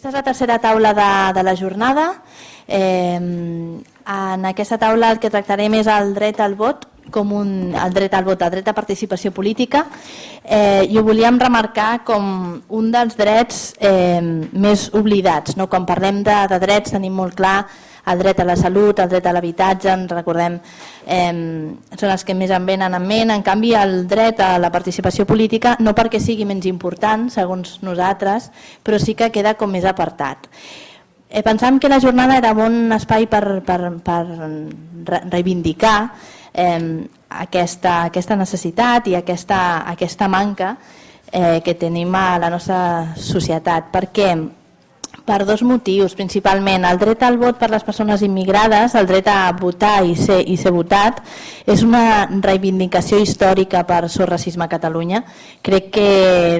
Aquesta és la tercera taula de la jornada. En aquesta taula el que tractarem és el dret al vot, el dret al vot, el dret a participació política, i ho volíem remarcar com un dels drets més oblidats. Quan parlem de drets tenim molt clar el dret a la salut, el dret a l'habitatge, ens recordem, són els que més en venen en ment. En canvi, el dret a la participació política, no perquè sigui menys important, segons nosaltres, però sí que queda com més apartat. Pensàvem que la jornada era un bon espai per reivindicar aquesta necessitat i aquesta manca que tenim a la nostra societat. Per què? Per dos motius, principalment. El dret al vot per les persones immigrades, el dret a votar i ser votat, és una reivindicació històrica per Sos Racisme a Catalunya. Crec que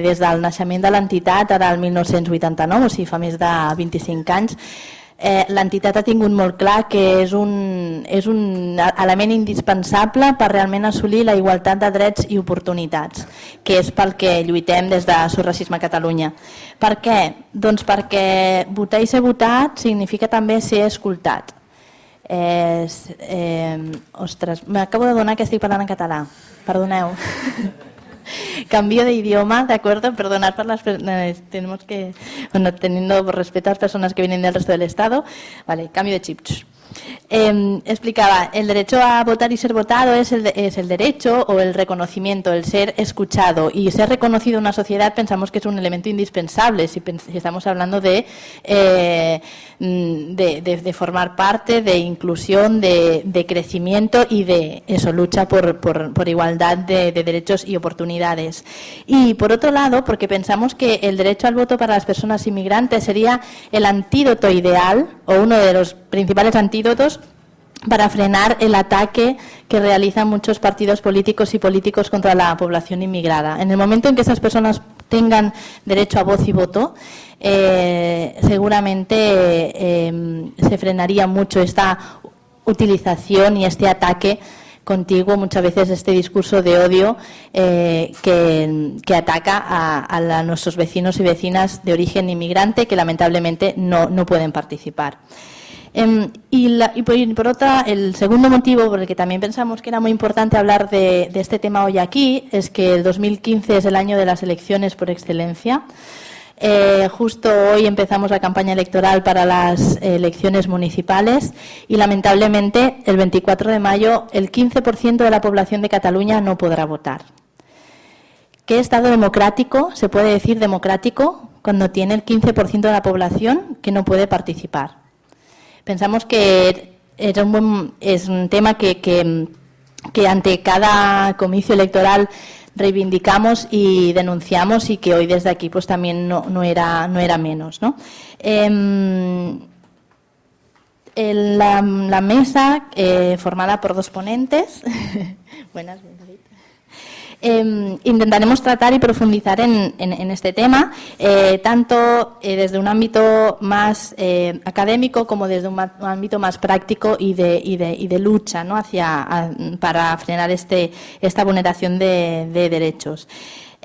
des del naixement de l'entitat, ara el 1989, o sigui fa més de 25 anys, l'entitat ha tingut molt clar que és un element indispensable per realment assolir la igualtat de drets i oportunitats, que és pel que lluitem des de Sos Racisme a Catalunya. Per què? Doncs perquè votar i ser votat significa també ser escoltat. Ostres, m'acabo de donar que estic parlant en català, perdoneu. Cambio de idioma, ¿de acuerdo? Perdonad por las tenemos que, bueno, teniendo respeto a las personas que vienen del resto del Estado. Vale, cambio de chip. Explicaba, el derecho a votar y ser votado es el derecho o el reconocimiento, el ser escuchado, y ser reconocido en una sociedad pensamos que es un elemento indispensable si estamos hablando de formar parte, de inclusión, de crecimiento y de eso, lucha por igualdad de derechos y oportunidades. Y por otro lado, porque pensamos que el derecho al voto para las personas inmigrantes sería el antídoto ideal o uno de los principales antídotos para frenar el ataque que realizan muchos partidos políticos y políticos contra la población inmigrada. En el momento en que esas personas tengan derecho a voz y voto, seguramente se frenaría mucho esta utilización y este ataque contiguo, muchas veces este discurso de odio que ataca a nuestros vecinos y vecinas de origen inmigrante que lamentablemente no pueden participar. Y por otra, el segundo motivo por el que también pensamos que era muy importante hablar de este tema hoy aquí es que el 2015 es el año de las elecciones por excelencia. Justo hoy empezamos la campaña electoral para las elecciones municipales y lamentablemente el 24 de mayo el 15% de la población de Cataluña no podrá votar. ¿Qué Estado democrático se puede decir democrático cuando tiene el 15% de la población que no puede participar? Pensamos que es un tema que ante cada comicio electoral reivindicamos y denunciamos y que hoy desde aquí pues también no era menos, ¿no? La mesa formada por dos ponentes buenas, David. Intentaremos tratar y profundizar en este tema, tanto desde un ámbito más académico como desde un ámbito más práctico y de lucha, ¿no? Para frenar esta vulneración de derechos.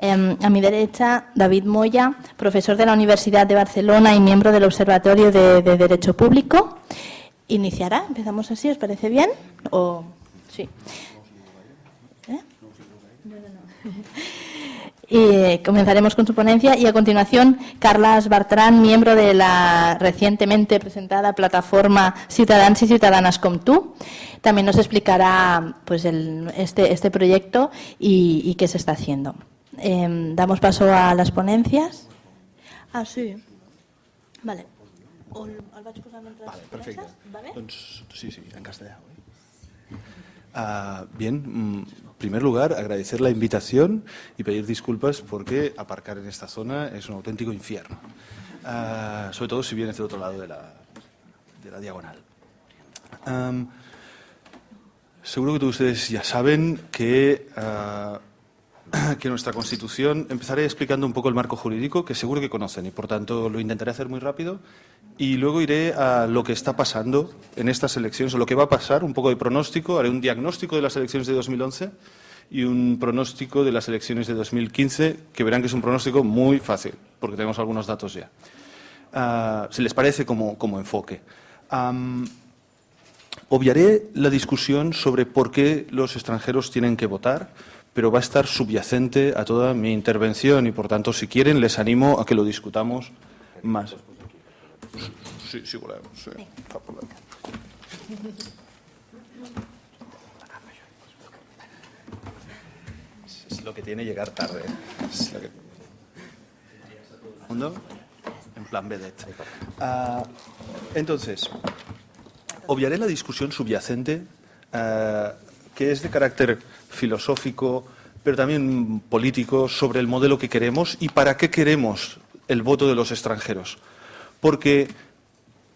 A mi derecha, David Moya, profesor de la Universidad de Barcelona y miembro del Observatorio de Derecho Público. ¿Iniciará? ¿Empezamos así? ¿Os parece bien? ¿O sí? Y comenzaremos con su ponencia y a continuación Carles Bertran, miembro de la recientemente presentada plataforma Ciutadans y Ciudadanas com tú. También nos explicará pues, este proyecto y qué se está haciendo. Damos paso a las ponencias. Ah, sí. Vale. El vaig posar mentre... Vale, perfecte. ¿Vale? Sí, en castellà. Bien, en primer lugar, agradecer la invitación y pedir disculpas porque aparcar en esta zona es un auténtico infierno. Sobre todo si vienes del otro lado de la diagonal. Seguro que todos ustedes ya saben que nuestra Constitución, empezaré explicando un poco el marco jurídico, que seguro que conocen y por tanto lo intentaré hacer muy rápido y luego iré a lo que está pasando en estas elecciones o lo que va a pasar, un poco de pronóstico, haré un diagnóstico de las elecciones de 2011 y un pronóstico de las elecciones de 2015, que verán que es un pronóstico muy fácil, porque tenemos algunos datos ya. si les parece como enfoque. Obviaré la discusión sobre por qué los extranjeros tienen que votar, pero va a estar subyacente a toda mi intervención y, por tanto, si quieren, les animo a que lo discutamos más. Sí, volemos. Sí. Es lo que tiene llegar tarde. Es lo que... En plan vedette. Entonces, obviaré la discusión subyacente, que es de carácter filosófico, pero también político, sobre el modelo que queremos y para qué queremos el voto de los extranjeros. Porque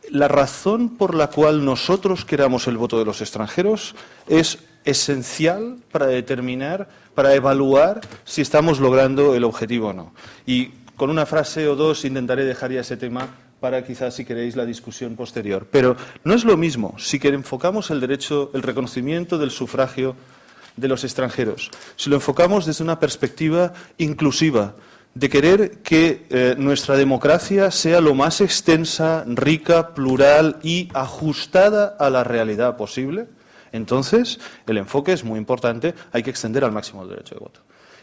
la razón por la cual nosotros queramos el voto de los extranjeros es esencial para determinar, para evaluar si estamos logrando el objetivo o no. Y con una frase o dos intentaré dejar ya ese tema para quizás, si queréis, la discusión posterior. Pero no es lo mismo si enfocamos el derecho, el reconocimiento del sufragio de los extranjeros, si lo enfocamos desde una perspectiva inclusiva, de querer que nuestra democracia sea lo más extensa, rica, plural y ajustada a la realidad posible, entonces el enfoque es muy importante, hay que extender al máximo el derecho de voto.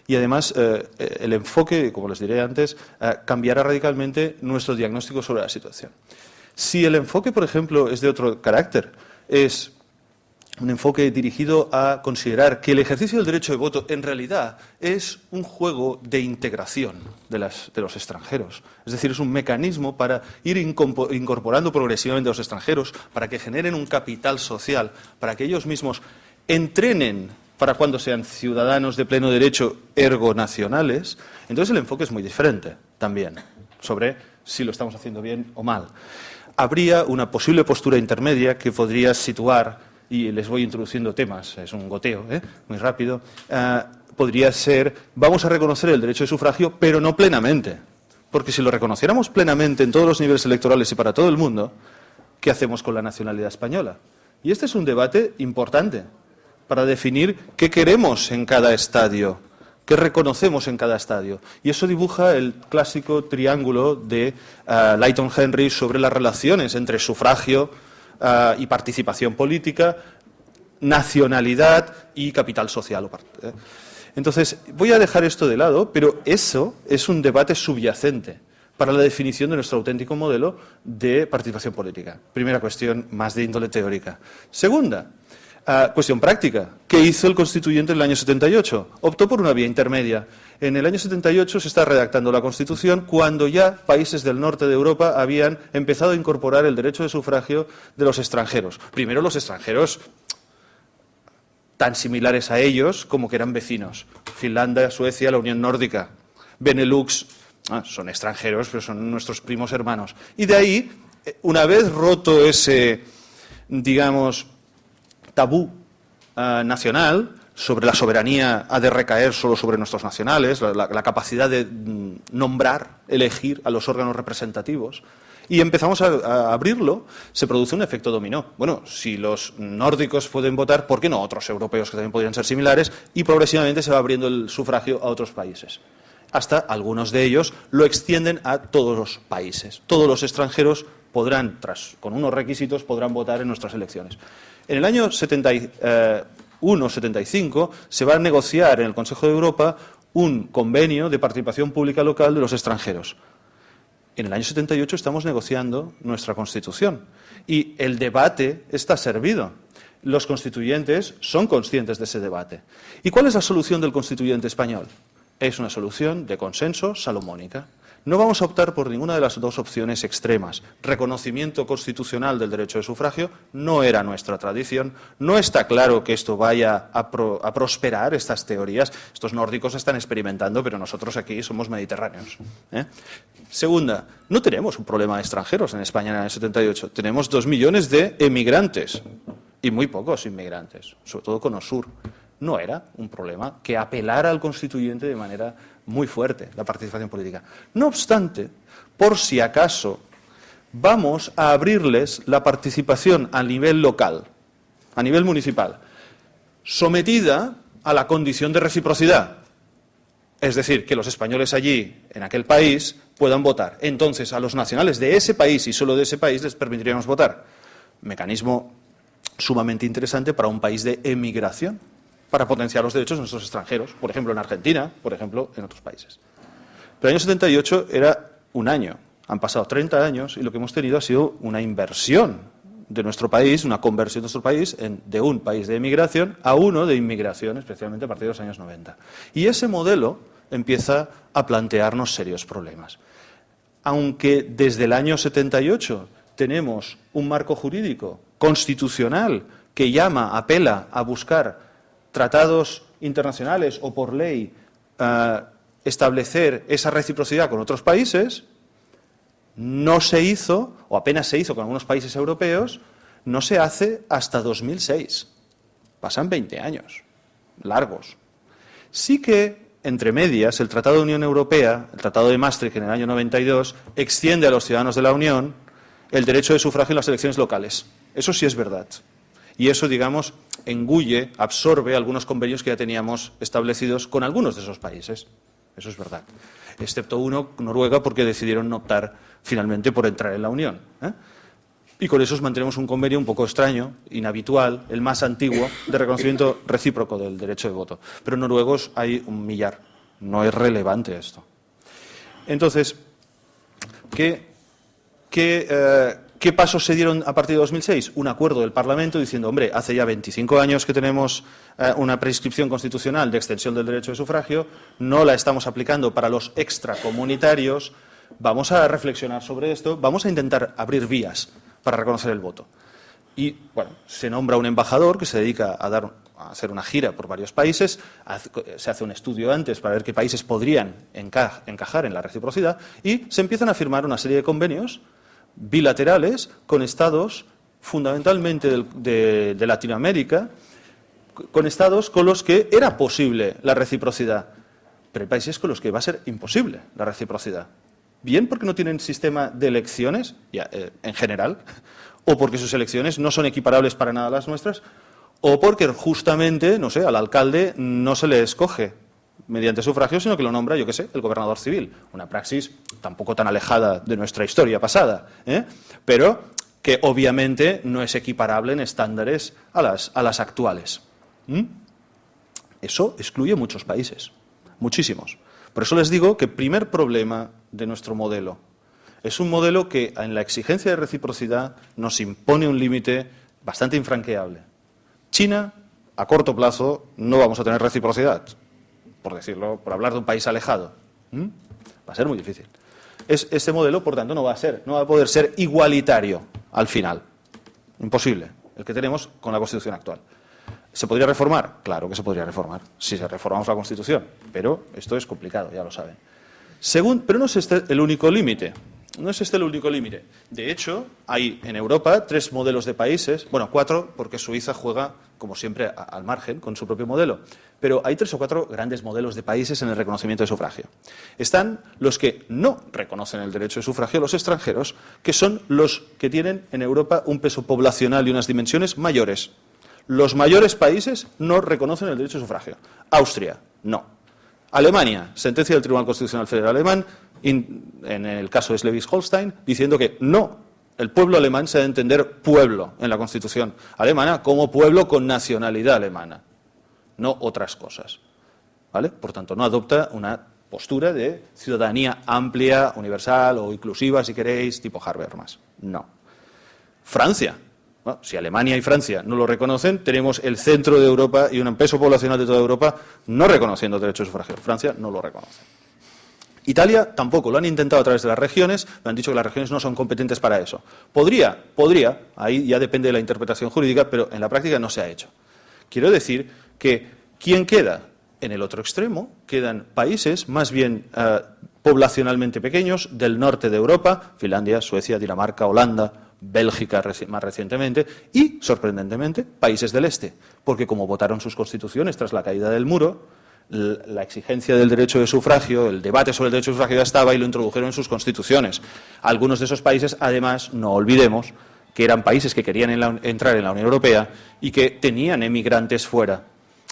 Y además el enfoque, como les diré antes, cambiará radicalmente nuestro diagnóstico sobre la situación. Si el enfoque, por ejemplo, es de otro carácter, es un enfoque dirigido a considerar que el ejercicio del derecho de voto en realidad es un juego de integración de los extranjeros. Es decir, es un mecanismo para ir incorporando progresivamente a los extranjeros, para que generen un capital social, para que ellos mismos entrenen para cuando sean ciudadanos de pleno derecho, ergo nacionales. Entonces el enfoque es muy diferente también sobre si lo estamos haciendo bien o mal. Habría una posible postura intermedia que podría situar, y les voy introduciendo temas, es un goteo, muy rápido, podría ser, vamos a reconocer el derecho de sufragio, pero no plenamente. Porque si lo reconociéramos plenamente en todos los niveles electorales y para todo el mundo, ¿qué hacemos con la nacionalidad española? Y este es un debate importante para definir qué queremos en cada estadio, qué reconocemos en cada estadio. Y eso dibuja el clásico triángulo de Leyton Henry sobre las relaciones entre sufragio y participación política, nacionalidad y capital social. Entonces, voy a dejar esto de lado, pero eso es un debate subyacente para la definición de nuestro auténtico modelo de participación política. Primera cuestión, más de índole teórica. Segunda, cuestión práctica. ¿Qué hizo el constituyente en el año 78? Optó por una vía intermedia. En el año 78 se está redactando la Constitución cuando ya países del norte de Europa habían empezado a incorporar el derecho de sufragio de los extranjeros. Primero los extranjeros tan similares a ellos como que eran vecinos. Finlandia, Suecia, la Unión Nórdica, Benelux, son extranjeros, pero son nuestros primos hermanos. Y de ahí, una vez roto ese, digamos, tabú nacional, sobre la soberanía ha de recaer solo sobre nuestros nacionales, la capacidad de nombrar, elegir a los órganos representativos, y empezamos a abrirlo, se produce un efecto dominó. Bueno, si los nórdicos pueden votar, ¿por qué no otros europeos que también podrían ser similares? Y progresivamente se va abriendo el sufragio a otros países. Hasta algunos de ellos lo extienden a todos los países. Todos los extranjeros podrán, con unos requisitos, podrán votar en nuestras elecciones. En el año 71-75 se va a negociar en el Consejo de Europa un convenio de participación pública local de los extranjeros. En el año 78 estamos negociando nuestra Constitución y el debate está servido. Los constituyentes son conscientes de ese debate. ¿Y cuál es la solución del constituyente español? Es una solución de consenso salomónica. No vamos a optar por ninguna de las dos opciones extremas. Reconocimiento constitucional del derecho de sufragio no era nuestra tradición. No está claro que esto vaya a prosperar, estas teorías. Estos nórdicos están experimentando, pero nosotros aquí somos mediterráneos. Segunda, no tenemos un problema de extranjeros en España en el 78. Tenemos 2 millones de emigrantes y muy pocos inmigrantes, sobre todo con Osur. No era un problema que apelara al constituyente de manera muy fuerte, la participación política. No obstante, por si acaso, vamos a abrirles la participación a nivel local, a nivel municipal, sometida a la condición de reciprocidad. Es decir, que los españoles allí, en aquel país, puedan votar. Entonces, a los nacionales de ese país y solo de ese país les permitiríamos votar. Mecanismo sumamente interesante para un país de emigración, para potenciar los derechos de nuestros extranjeros, por ejemplo en Argentina, por ejemplo en otros países. Pero el año 78 era un año, han pasado 30 años y lo que hemos tenido ha sido una inversión de nuestro país, una conversión de nuestro país de un país de emigración a uno de inmigración, especialmente a partir de los años 90. Y ese modelo empieza a plantearnos serios problemas. Aunque desde el año 78 tenemos un marco jurídico constitucional que apela a buscar tratados internacionales o por ley establecer esa reciprocidad con otros países, no se hizo, o apenas se hizo con algunos países europeos, no se hace hasta 2006. Pasan 20 años, largos. Sí que, entre medias, el Tratado de Unión Europea, el Tratado de Maastricht en el año 92, extiende a los ciudadanos de la Unión el derecho de sufragio en las elecciones locales. Eso sí es verdad. Y eso, digamos, engulle, absorbe algunos convenios que ya teníamos establecidos con algunos de esos países. Eso es verdad. Excepto uno, Noruega, porque decidieron optar finalmente por entrar en la Unión. Y con eso mantenemos un convenio un poco extraño, inhabitual, el más antiguo, de reconocimiento recíproco del derecho de voto. Pero noruegos hay 1 millar. No es relevante esto. Entonces, ¿qué pasos se dieron a partir de 2006? Un acuerdo del Parlamento diciendo, hombre, hace ya 25 años que tenemos una prescripción constitucional de extensión del derecho de sufragio, no la estamos aplicando para los extracomunitarios, vamos a reflexionar sobre esto, vamos a intentar abrir vías para reconocer el voto. Y, bueno, se nombra un embajador que se dedica a hacer una gira por varios países, se hace un estudio antes para ver qué países podrían encajar en la reciprocidad y se empiezan a firmar una serie de convenios bilaterales con estados fundamentalmente de Latinoamérica, con estados con los que era posible la reciprocidad, pero hay países con los que va a ser imposible la reciprocidad. Bien porque no tienen sistema de elecciones, en general, o porque sus elecciones no son equiparables para nada a las nuestras, o porque justamente, no sé, al alcalde no se le escoge mediante sufragio, sino que lo nombra, yo qué sé, el gobernador civil. Una praxis tampoco tan alejada de nuestra historia pasada, pero que obviamente no es equiparable en estándares a las actuales. Eso excluye muchos países, muchísimos. Por eso les digo que el primer problema de nuestro modelo es un modelo que en la exigencia de reciprocidad nos impone un límite bastante infranqueable. China, a corto plazo, no vamos a tener reciprocidad, por decirlo, por hablar de un país alejado. Va a ser muy difícil. Este modelo, por tanto, no va a poder ser igualitario al final. Imposible, el que tenemos con la Constitución actual. ¿Se podría reformar? Claro que se podría reformar, si reformamos la Constitución, pero esto es complicado, ya lo saben. Pero no es este el único límite. No es este el único límite. De hecho, hay en Europa 3 modelos de países, bueno, 4, porque Suiza juega, como siempre, al margen, con su propio modelo. Pero hay 3 o 4 grandes modelos de países en el reconocimiento de sufragio. Están los que no reconocen el derecho de sufragio, los extranjeros, que son los que tienen en Europa un peso poblacional y unas dimensiones mayores. Los mayores países no reconocen el derecho de sufragio. Austria, no. Alemania, sentencia del Tribunal Constitucional Federal Alemán, en el caso de Schleswig-Holstein, diciendo que no, el pueblo alemán se ha de entender pueblo en la Constitución alemana como pueblo con nacionalidad alemana, no otras cosas. ¿Vale? Por tanto, no adopta una postura de ciudadanía amplia, universal o inclusiva, si queréis, tipo Habermas. No. Francia. Bueno, si Alemania y Francia no lo reconocen, tenemos el centro de Europa y un peso poblacional de toda Europa no reconociendo el derecho de sufragio. Francia no lo reconoce. Italia tampoco, lo han intentado a través de las regiones, me han dicho que las regiones no son competentes para eso. Podría, ahí ya depende de la interpretación jurídica, pero en la práctica no se ha hecho. Quiero decir que, ¿quién queda? En el otro extremo quedan países más bien poblacionalmente pequeños del norte de Europa, Finlandia, Suecia, Dinamarca, Holanda, Bélgica más recientemente y, sorprendentemente, países del este, porque como votaron sus constituciones tras la caída del muro, la exigencia del derecho de sufragio, el debate sobre el derecho de sufragio ya estaba y lo introdujeron en sus constituciones. Algunos de esos países, además, no olvidemos que eran países que querían entrar en la Unión Europea y que tenían emigrantes fuera.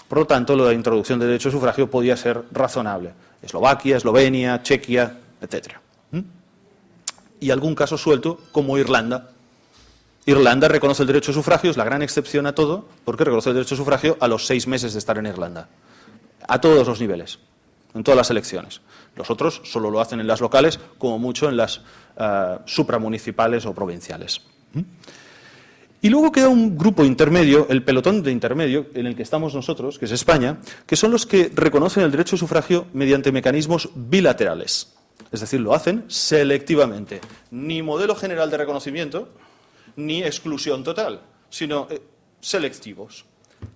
Por lo tanto, la introducción del derecho de sufragio podía ser razonable. Eslovaquia, Eslovenia, Chequia, etc. Y algún caso suelto, como Irlanda. Irlanda reconoce el derecho de sufragio, es la gran excepción a todo, porque reconoce el derecho de sufragio a los 6 meses de estar en Irlanda. A todos los niveles, en todas las elecciones. Los otros solo lo hacen en las locales, como mucho en las supramunicipales o provinciales. Y luego queda un grupo intermedio, el pelotón de intermedio, en el que estamos nosotros, que es España, que son los que reconocen el derecho de sufragio mediante mecanismos bilaterales. Es decir, lo hacen selectivamente. Ni modelo general de reconocimiento, ni exclusión total, sino selectivos.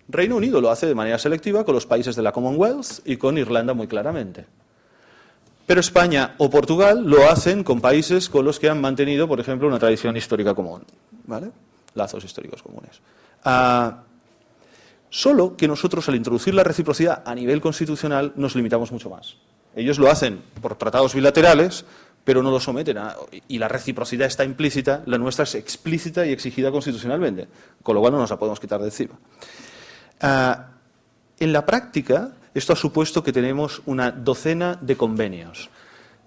Reino Unido lo hace de manera selectiva con los países de la Commonwealth y con Irlanda muy claramente. Pero España o Portugal lo hacen con países con los que han mantenido, por ejemplo, una tradición histórica común, ¿vale? Lazos históricos comunes. Solo que nosotros, al introducir la reciprocidad a nivel constitucional, nos limitamos mucho más. Ellos lo hacen por tratados bilaterales, pero no lo someten y la reciprocidad está implícita, la nuestra es explícita y exigida constitucionalmente, con lo cual no nos la podemos quitar de encima. En la práctica, esto ha supuesto que tenemos una docena de convenios.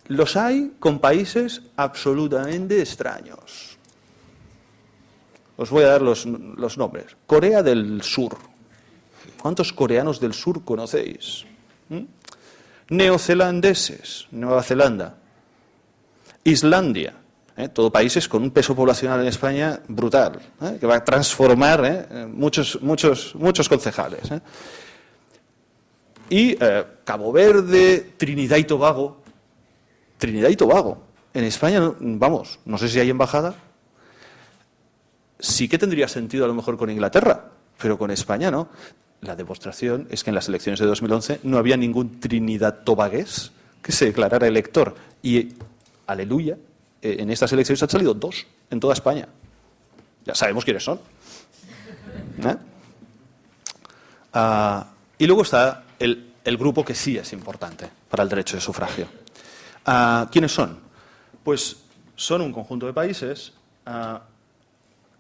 Los hay con países absolutamente extraños. Os voy a dar los nombres. Corea del Sur. ¿Cuántos coreanos del sur conocéis? Neozelandeses, Nueva Zelanda. Islandia. Todo países con un peso poblacional en España brutal, que va a transformar muchos concejales. Y Cabo Verde, Trinidad y Tobago. Trinidad y Tobago. En España, vamos, no sé si hay embajada. Sí que tendría sentido a lo mejor con Inglaterra, pero con España no. La demostración es que en las elecciones de 2011 no había ningún Trinidad-Tobagués que se declarara elector. Y, aleluya, en estas elecciones han salido 2 en toda España. Ya sabemos quiénes son. Y luego está el grupo que sí es importante para el derecho de sufragio. ¿Quiénes son? Pues son un conjunto de países.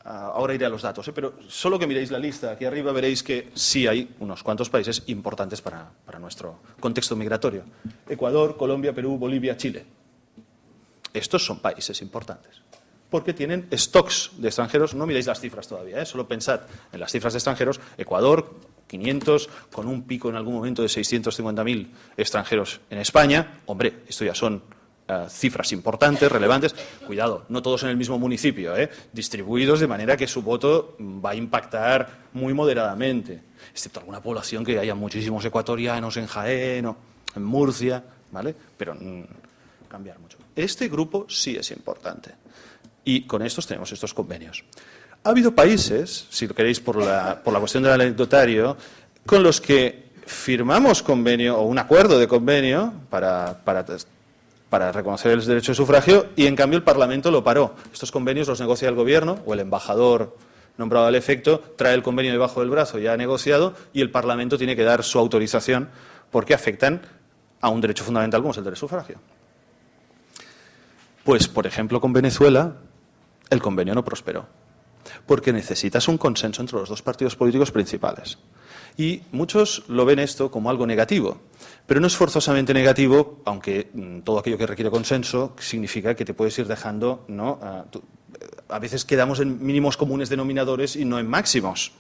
Ahora iré a los datos, pero solo que miréis la lista aquí arriba veréis que sí hay unos cuantos países importantes para nuestro contexto migratorio. Ecuador, Colombia, Perú, Bolivia, Chile. Estos son países importantes, porque tienen stocks de extranjeros. No miréis las cifras todavía, solo pensad en las cifras de extranjeros. Ecuador, 500, con un pico en algún momento de 650.000 extranjeros en España. Hombre, esto ya son cifras importantes, relevantes. Cuidado, no todos en el mismo municipio, distribuidos de manera que su voto va a impactar muy moderadamente, excepto alguna población que haya muchísimos ecuatorianos en Jaén o en Murcia, ¿vale? Pero cambiar mucho. Este grupo sí es importante y con estos tenemos estos convenios. Ha habido países, si lo queréis por la cuestión del anecdotario, con los que firmamos convenio o un acuerdo de convenio para reconocer el derecho de sufragio y, en cambio, el Parlamento lo paró. Estos convenios los negocia el Gobierno o el embajador nombrado al efecto, trae el convenio debajo del brazo ya negociado y el Parlamento tiene que dar su autorización porque afectan a un derecho fundamental como es el derecho de sufragio. Pues, por ejemplo, con Venezuela, el convenio no prosperó porque necesitas un consenso entre los 2 partidos políticos principales. Y muchos lo ven esto como algo negativo, pero no es forzosamente negativo, aunque todo aquello que requiere consenso significa que te puedes ir dejando, ¿no? A veces quedamos en mínimos comunes denominadores y no en máximos.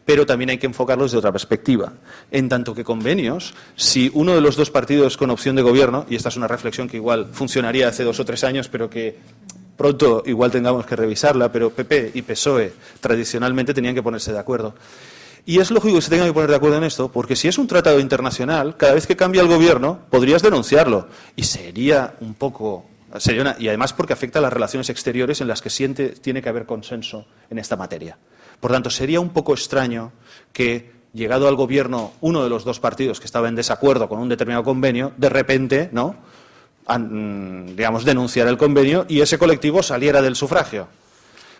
Pero también hay que enfocarlo desde otra perspectiva. En tanto que convenios, si uno de los 2 partidos con opción de gobierno, y esta es una reflexión que igual funcionaría hace 2 o 3 años, pero que pronto igual tengamos que revisarla, pero PP y PSOE tradicionalmente tenían que ponerse de acuerdo. Y es lógico que se tengan que poner de acuerdo en esto, porque si es un tratado internacional, cada vez que cambia el gobierno, podrías denunciarlo. Y sería un poco... y además porque afecta a las relaciones exteriores en las que tiene que haber consenso en esta materia. Por tanto, sería un poco extraño que, llegado al gobierno, uno de los 2 partidos que estaba en desacuerdo con un determinado convenio, de repente, ¿no?, digamos, denunciara el convenio y ese colectivo saliera del sufragio.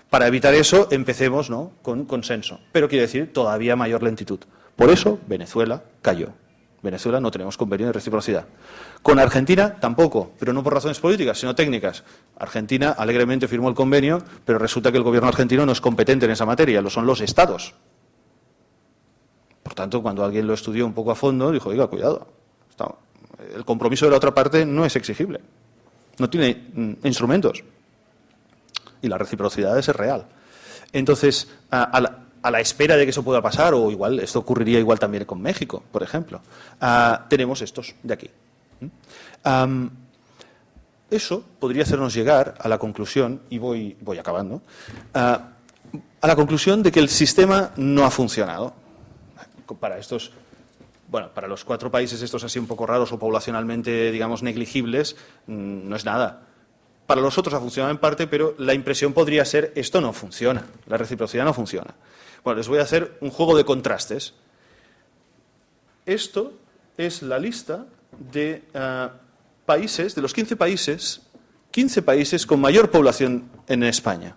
Para evitar eso, empecemos, ¿no?, con consenso. Pero quiere decir todavía mayor lentitud. Por eso, Venezuela cayó. Venezuela no tenemos convenio de reciprocidad. Con Argentina tampoco, pero no por razones políticas, sino técnicas. Argentina alegremente firmó el convenio, pero resulta que el gobierno argentino no es competente en esa materia, lo son los estados. Por tanto, cuando alguien lo estudió un poco a fondo, dijo, oiga, cuidado, el compromiso de la otra parte no es exigible, no tiene instrumentos, y la reciprocidad es real. Entonces, a la espera de que eso pueda pasar, o igual, esto ocurriría igual también con México, por ejemplo, tenemos estos de aquí. Eso podría hacernos llegar a la conclusión, y voy acabando, a la conclusión de que el sistema no ha funcionado. Para estos, bueno, para los 4 países estos así un poco raros o poblacionalmente, digamos, negligibles, no es nada. Para los otros ha funcionado en parte, pero la impresión podría ser, esto no funciona, la reciprocidad no funciona. Bueno, les voy a hacer un juego de contrastes. Esto es la lista de países, de los 15 países con mayor población en España.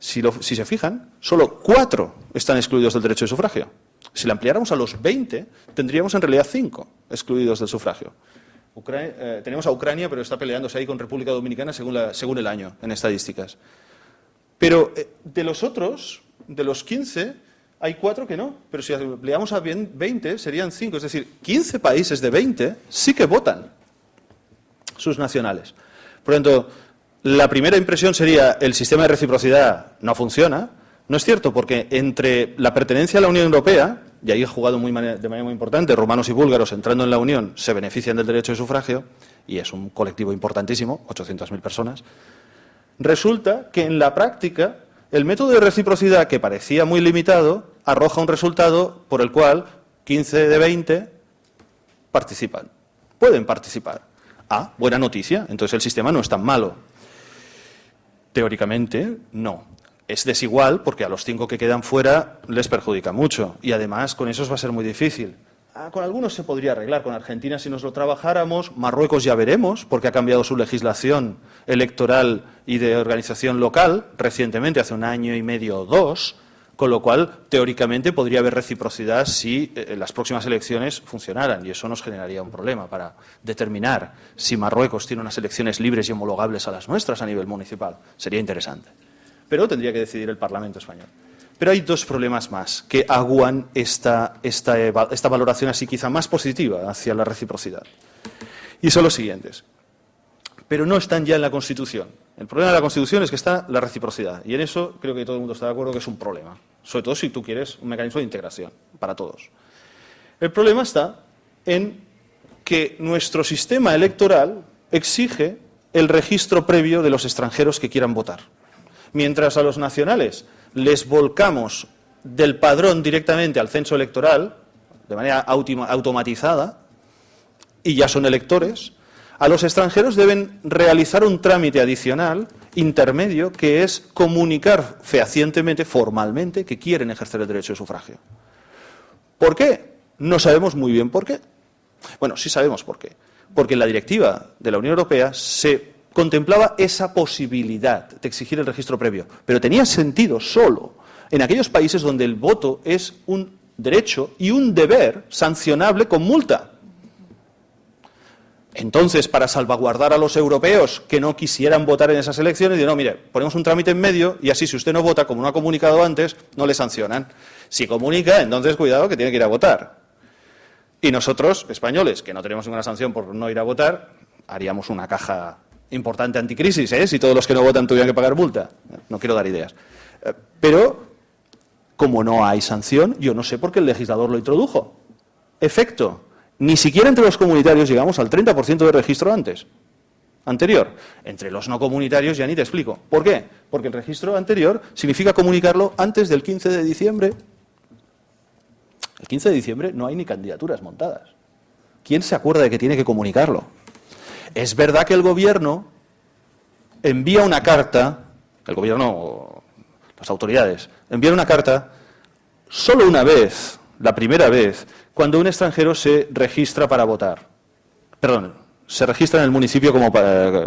Si se fijan, solo 4 están excluidos del derecho de sufragio. Si la ampliáramos a los 20, tendríamos en realidad 5 excluidos del sufragio. Tenemos a Ucrania, pero está peleándose ahí con República Dominicana según el año, en estadísticas. Pero de los otros, de los 15, hay 4 que no. Pero si ampliamos a 20, serían 5. Es decir, 15 países de 20 sí que votan sus nacionales. Por lo tanto, la primera impresión sería, el sistema de reciprocidad no funciona. No es cierto, porque entre la pertenencia a la Unión Europea, y ahí ha jugado de manera muy importante, rumanos y búlgaros entrando en la Unión se benefician del derecho de sufragio, y es un colectivo importantísimo, 800.000 personas, resulta que en la práctica el método de reciprocidad, que parecía muy limitado, arroja un resultado por el cual 15 de 20 participan, pueden participar. Buena noticia, entonces el sistema no es tan malo. Teóricamente, no. Es desigual porque a los 5 que quedan fuera les perjudica mucho y además con esos va a ser muy difícil. Con algunos se podría arreglar, con Argentina si nos lo trabajáramos, Marruecos ya veremos porque ha cambiado su legislación electoral y de organización local recientemente, hace 1 año y medio o 2, con lo cual teóricamente podría haber reciprocidad si las próximas elecciones funcionaran y eso nos generaría un problema para determinar si Marruecos tiene unas elecciones libres y homologables a las nuestras a nivel municipal. Sería interesante. Pero tendría que decidir el Parlamento español. Pero hay 2 problemas más que aguan esta valoración así quizá más positiva hacia la reciprocidad. Y son los siguientes. Pero no están ya en la Constitución. El problema de la Constitución es que está la reciprocidad. Y en eso creo que todo el mundo está de acuerdo que es un problema. Sobre todo si tú quieres un mecanismo de integración para todos. El problema está en que nuestro sistema electoral exige el registro previo de los extranjeros que quieran votar. Mientras a los nacionales les volcamos del padrón directamente al censo electoral, de manera automatizada, y ya son electores, a los extranjeros deben realizar un trámite adicional, intermedio, que es comunicar fehacientemente, formalmente, que quieren ejercer el derecho de sufragio. ¿Por qué? No sabemos muy bien por qué. Bueno, sí sabemos por qué. Porque en la directiva de la Unión Europea se contemplaba esa posibilidad de exigir el registro previo, pero tenía sentido solo en aquellos países donde el voto es un derecho y un deber sancionable con multa. Entonces, para salvaguardar a los europeos que no quisieran votar en esas elecciones, no, mire, ponemos un trámite en medio y así si usted no vota, como no ha comunicado antes, no le sancionan. Si comunica, entonces cuidado que tiene que ir a votar. Y nosotros, españoles, que no tenemos ninguna sanción por no ir a votar, haríamos una caja importante anticrisis, si todos los que no votan tuvieran que pagar multa. No quiero dar ideas. Pero, como no hay sanción, yo no sé por qué el legislador lo introdujo. Efecto, ni siquiera entre los comunitarios llegamos al 30% de registro anterior. Entre los no comunitarios ya ni te explico. ¿Por qué? Porque el registro anterior significa comunicarlo antes del 15 de diciembre. El 15 de diciembre no hay ni candidaturas montadas. ¿Quién se acuerda de que tiene que comunicarlo? Es verdad que el gobierno envía una carta, el gobierno o las autoridades, envían una carta solo una vez, la primera vez, cuando un extranjero se registra para votar. Perdón, se registra en el municipio como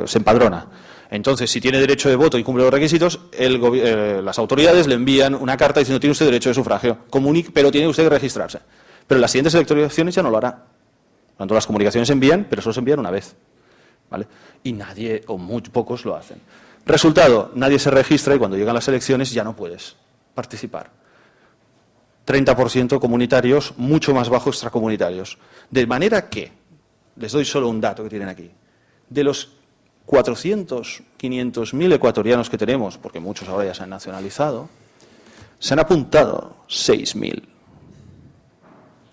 se empadrona. Entonces, si tiene derecho de voto y cumple los requisitos, las autoridades le envían una carta diciendo tiene usted derecho de sufragio, pero tiene usted que registrarse. Pero en las siguientes elecciones ya no lo hará. Por lo tanto, las comunicaciones se envían, pero solo se envían una vez. ¿Vale? Y nadie, o muy pocos, lo hacen. Resultado, nadie se registra y cuando llegan las elecciones ya no puedes participar. 30% comunitarios, mucho más bajo extracomunitarios. De manera que, les doy solo un dato que tienen aquí, de los 400, 500.000 ecuatorianos que tenemos, porque muchos ahora ya se han nacionalizado, se han apuntado 6.000.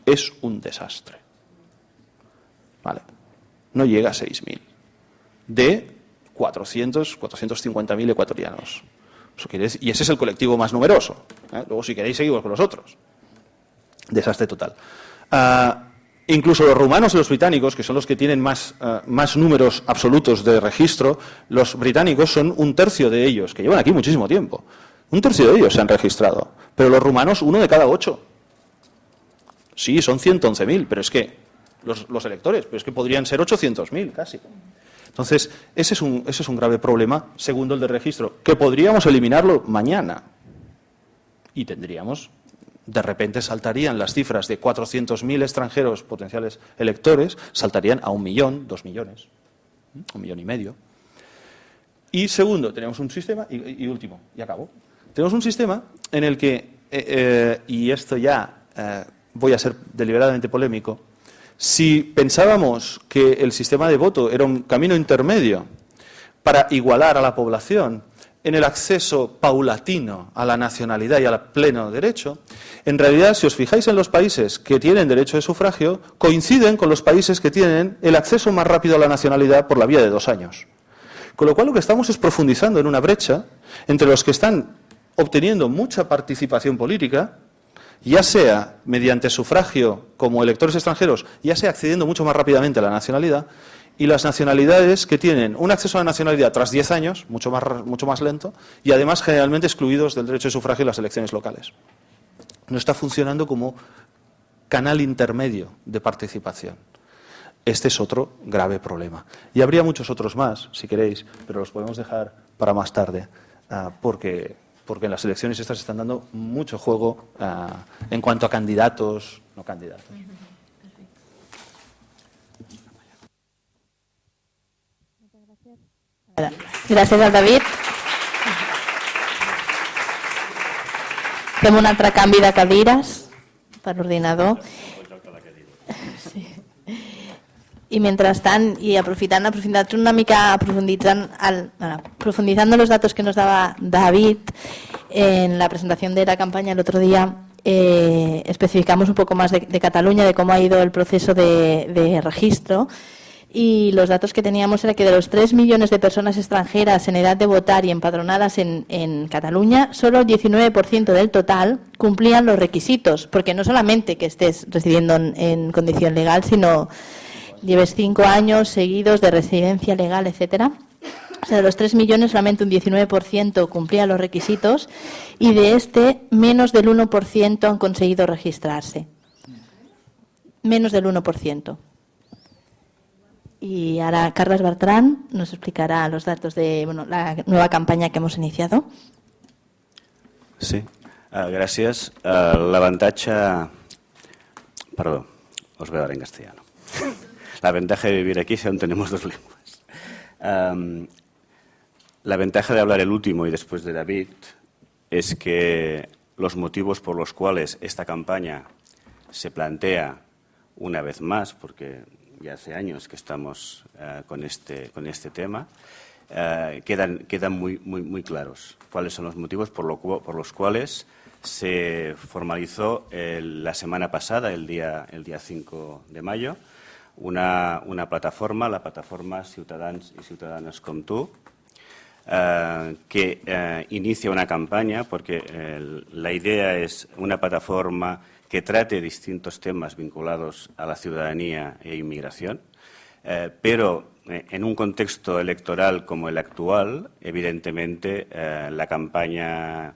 Es un desastre. ¿Vale? No llega a 6.000. De 450.000 ecuatorianos. Eso quiere decir, y ese es el colectivo más numeroso. Luego, si queréis, seguimos con los otros. Desastre total. Incluso los rumanos y los británicos, que son los que tienen más números absolutos de registro, los británicos son un tercio de ellos, que llevan aquí muchísimo tiempo. Un tercio de ellos se han registrado. Pero los rumanos, 1 de cada 8. Sí, son 111.000, pero es que los electores, pero es que podrían ser 800.000 casi. Entonces, ese es un grave problema, segundo el de registro, que podríamos eliminarlo mañana. Y tendríamos, de repente saltarían las cifras de 400.000 extranjeros potenciales electores, saltarían a 1 millón, 2 millones, 1,5 millones. Y segundo, tenemos un sistema, y último, y acabo, tenemos un sistema en el que, y esto ya voy a ser deliberadamente polémico, si pensábamos que el sistema de voto era un camino intermedio para igualar a la población en el acceso paulatino a la nacionalidad y al pleno derecho, en realidad, si os fijáis en los países que tienen derecho de sufragio, coinciden con los países que tienen el acceso más rápido a la nacionalidad por la vía de 2 años. Con lo cual, lo que estamos es profundizando en una brecha entre los que están obteniendo mucha participación política, ya sea mediante sufragio como electores extranjeros, ya sea accediendo mucho más rápidamente a la nacionalidad, y las nacionalidades que tienen un acceso a la nacionalidad tras 10 años, mucho más lento, y además generalmente excluidos del derecho de sufragio en las elecciones locales. No está funcionando como canal intermedio de participación. Este es otro grave problema. Y habría muchos otros más, si queréis, pero los podemos dejar para más tarde, porque en las elecciones estas están dando mucho juego en cuanto a candidatos, no candidatos. Gràcies al David. Fem un altre canvi de cadires per l'ordinador. Sí. Y mientras están, y aprofitando una mica, profundizando los datos que nos daba David en la presentación de la campaña el otro día, especificamos un poco más de Cataluña, de cómo ha ido el proceso de registro. Y los datos que teníamos era que de los 3 millones de personas extranjeras en edad de votar y empadronadas en Cataluña, solo el 19% del total cumplían los requisitos, porque no solamente que estés residiendo en condición legal, sino lleves 5 años seguidos de residencia legal, etcétera. O sea, de los 3 millones, solamente un 19% cumplía los requisitos y de menos del 1% han conseguido registrarse. Menos del 1%. Y ahora Carles Bertran nos explicará los datos de la nueva campaña que hemos iniciado. Sí, gracias. L'avantatge... Perdó, os voy a hablar en castellano. La ventaja de vivir aquí es que tenemos 2 lenguas. La ventaja de hablar el último y después de David es que los motivos por los cuales esta campaña se plantea una vez más, porque ya hace años que estamos con este tema, quedan muy claros. ¿Cuáles son los motivos por los cuales se formalizó la semana pasada, el día 5 de mayo, una plataforma, la plataforma Ciutadans y Ciudadanas com Tu, que inicia una campaña porque la idea es una plataforma que trate distintos temas vinculados a la ciudadanía e inmigración, pero en un contexto electoral como el actual, evidentemente la campaña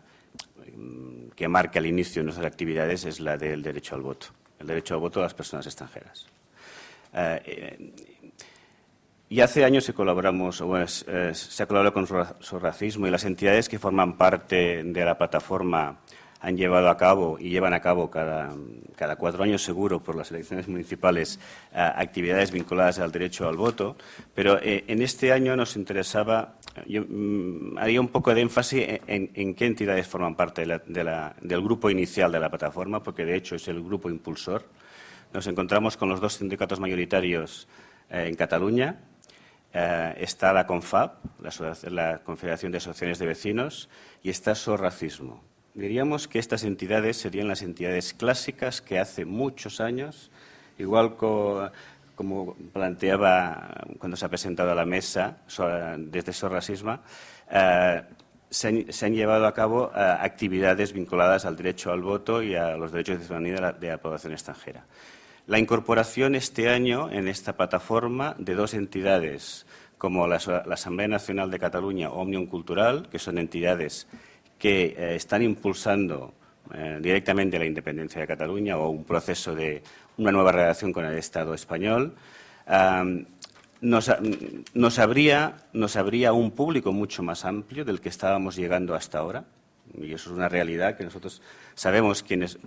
que marca el inicio de nuestras actividades es la del derecho al voto, el derecho al voto de las personas extranjeras. Y hace años se ha colaborado con Sorracismo y las entidades que forman parte de la plataforma han llevado a cabo y llevan a cabo cada 4 años seguro por las elecciones municipales actividades vinculadas al derecho al voto, pero en este año nos interesaba yo haría un poco de énfasis en qué entidades forman parte del grupo inicial de la plataforma, porque de hecho es el grupo impulsor. Nos encontramos con los 2 sindicatos mayoritarios en Cataluña. Está la CONFAB, la Confederación de Asociaciones de Vecinos, y está SOS Racismo. Diríamos que estas entidades serían las entidades clásicas que hace muchos años, igual como planteaba cuando se ha presentado a la mesa desde SOS Racismo, se han llevado a cabo actividades vinculadas al derecho al voto y a los derechos de ciudadanía de la población extranjera. La incorporación este año en esta plataforma de 2 entidades como la Asamblea Nacional de Cataluña o Òmnium Cultural, que son entidades que están impulsando directamente la independencia de Cataluña o un proceso de una nueva relación con el Estado español, nos abría un público mucho más amplio del que estábamos llegando hasta ahora. Y eso es una realidad que nosotros sabemos quienes,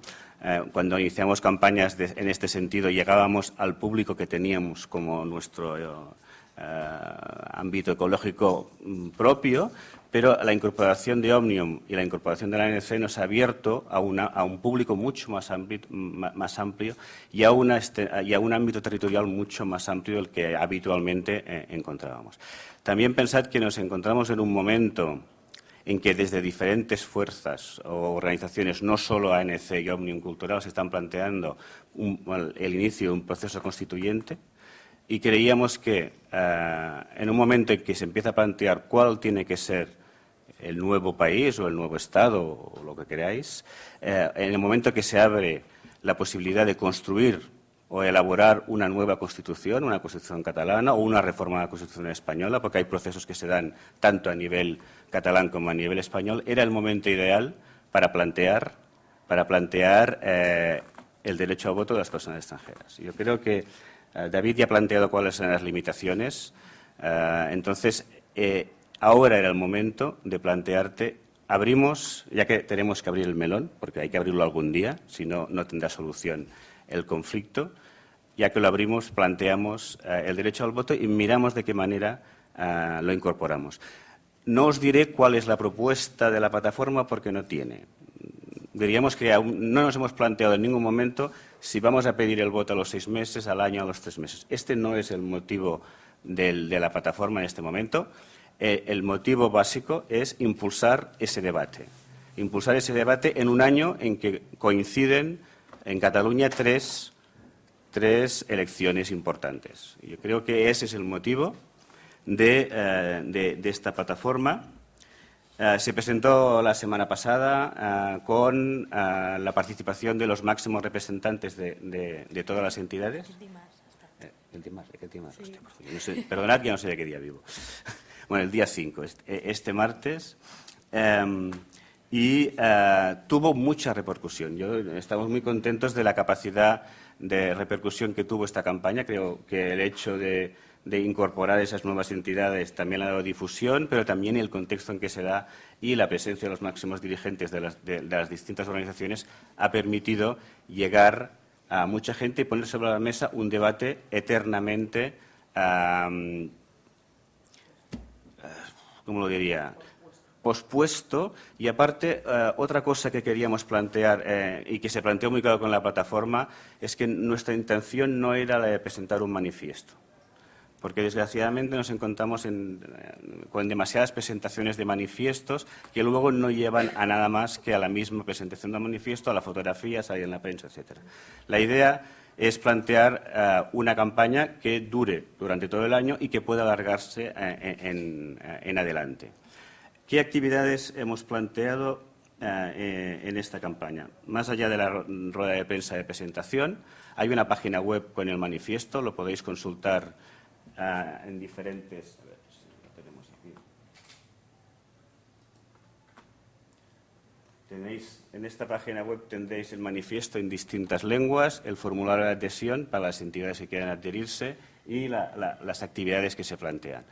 cuando iniciamos campañas en este sentido, llegábamos al público que teníamos como nuestro ámbito ecológico propio, pero la incorporación de Òmnium y la incorporación de la ANC nos ha abierto a un público mucho más amplio y a un ámbito territorial mucho más amplio del que habitualmente encontrábamos. También pensad que nos encontramos en un momento en que desde diferentes fuerzas o organizaciones, no solo ANC y Òmnium Cultural, se están planteando el inicio de un proceso constituyente, y creíamos que en un momento en que se empieza a plantear cuál tiene que ser el nuevo país o el nuevo Estado o lo que queráis, en el momento que se abre la posibilidad de construir o elaborar una nueva Constitución, una Constitución catalana o una reforma de la Constitución española, porque hay procesos que se dan tanto a nivel catalán como a nivel español, era el momento ideal para plantear el derecho al voto de las personas extranjeras. Yo creo que David ya ha planteado cuáles son las limitaciones. Entonces, ahora era el momento de plantearte, abrimos, ya que tenemos que abrir el melón, porque hay que abrirlo algún día, si no, no tendrá solución el conflicto. Ya que lo abrimos, planteamos el derecho al voto y miramos de qué manera lo incorporamos. No os diré cuál es la propuesta de la plataforma porque no tiene. Diríamos que aún no nos hemos planteado en ningún momento si vamos a pedir el voto a los 6 meses, al año, a los 3 meses. Este no es el motivo de la plataforma en este momento. El motivo básico es impulsar ese debate. Impulsar ese debate en un año en que coinciden en Cataluña tres elecciones importantes. Yo creo que ese es el motivo de esta plataforma. Se presentó la semana pasada con la participación de los máximos representantes de todas las entidades. El dimarts. Sí. Hostia, no sé, perdonad que no sé de qué día vivo. Bueno, el día 5, este martes. Y tuvo mucha repercusión. Estamos muy contentos de la capacidad de repercusión que tuvo esta campaña. Creo que el hecho de incorporar esas nuevas entidades también ha dado difusión, pero también el contexto en que se da y la presencia de los máximos dirigentes de las distintas organizaciones ha permitido llegar a mucha gente y poner sobre la mesa un debate eternamente, ¿cómo lo diría?, pospuesto. Y aparte, otra cosa que queríamos plantear y que se planteó muy claro con la plataforma es que nuestra intención no era la de presentar un manifiesto, porque desgraciadamente nos encontramos con demasiadas presentaciones de manifiestos que luego no llevan a nada más que a la misma presentación del manifiesto, a la fotografía, salir en la prensa, etcétera. La idea es plantear una campaña que dure durante todo el año y que pueda alargarse en adelante. ¿Qué actividades hemos planteado en esta campaña? Más allá de la rueda de prensa de presentación, hay una página web con el manifiesto, lo podéis consultar en diferentes... A ver si lo tenemos aquí. En esta página web tendréis el manifiesto en distintas lenguas, el formulario de adhesión para las entidades que quieran adherirse y las actividades que se plantean.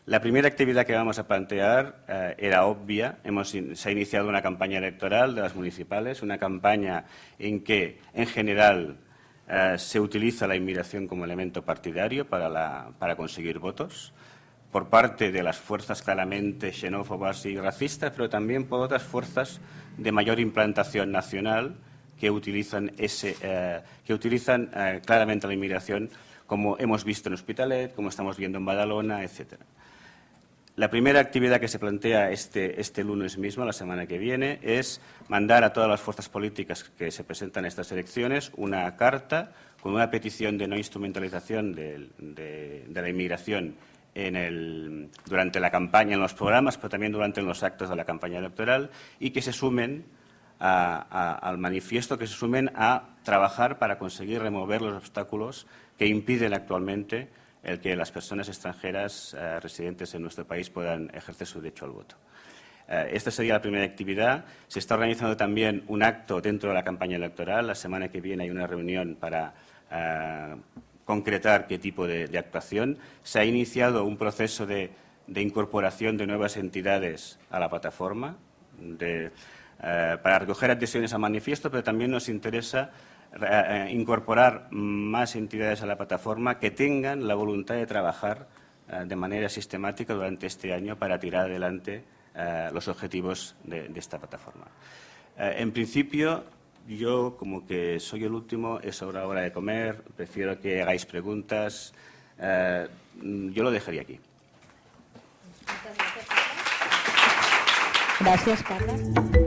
La primera actividad que vamos a plantear era obvia. Se ha iniciado una campaña electoral de las municipales, una campaña en que, en general, se utiliza la inmigración como elemento partidario para conseguir votos. por parte de las fuerzas claramente xenófobas y racistas, pero también por otras fuerzas de mayor implantación nacional que utilizan claramente la inmigración, como hemos visto en Hospitalet, como estamos viendo en Badalona, etcétera. La primera actividad que se plantea este lunes mismo, la semana que viene, es mandar a todas las fuerzas políticas que se presentan en estas elecciones una carta con una petición de no instrumentalización de la inmigración durante la campaña, en los programas, pero también durante los actos de la campaña electoral, y que se sumen al manifiesto, que se sumen a trabajar para conseguir remover los obstáculos que impiden actualmente el que las personas extranjeras residentes en nuestro país puedan ejercer su derecho al voto. Esta sería la primera actividad. Se está organizando también un acto dentro de la campaña electoral. La semana que viene hay una reunión para concretar qué tipo de actuación. Se ha iniciado un proceso de incorporación de nuevas entidades a la plataforma para recoger adhesiones al manifiesto, pero también nos interesa incorporar más entidades a la plataforma que tengan la voluntad de trabajar de manera sistemática durante este año para tirar adelante los objetivos de esta plataforma. En principio, yo, como que soy el último, es hora de comer, prefiero que hagáis preguntas. Yo lo dejaría aquí. Gracias, Carla.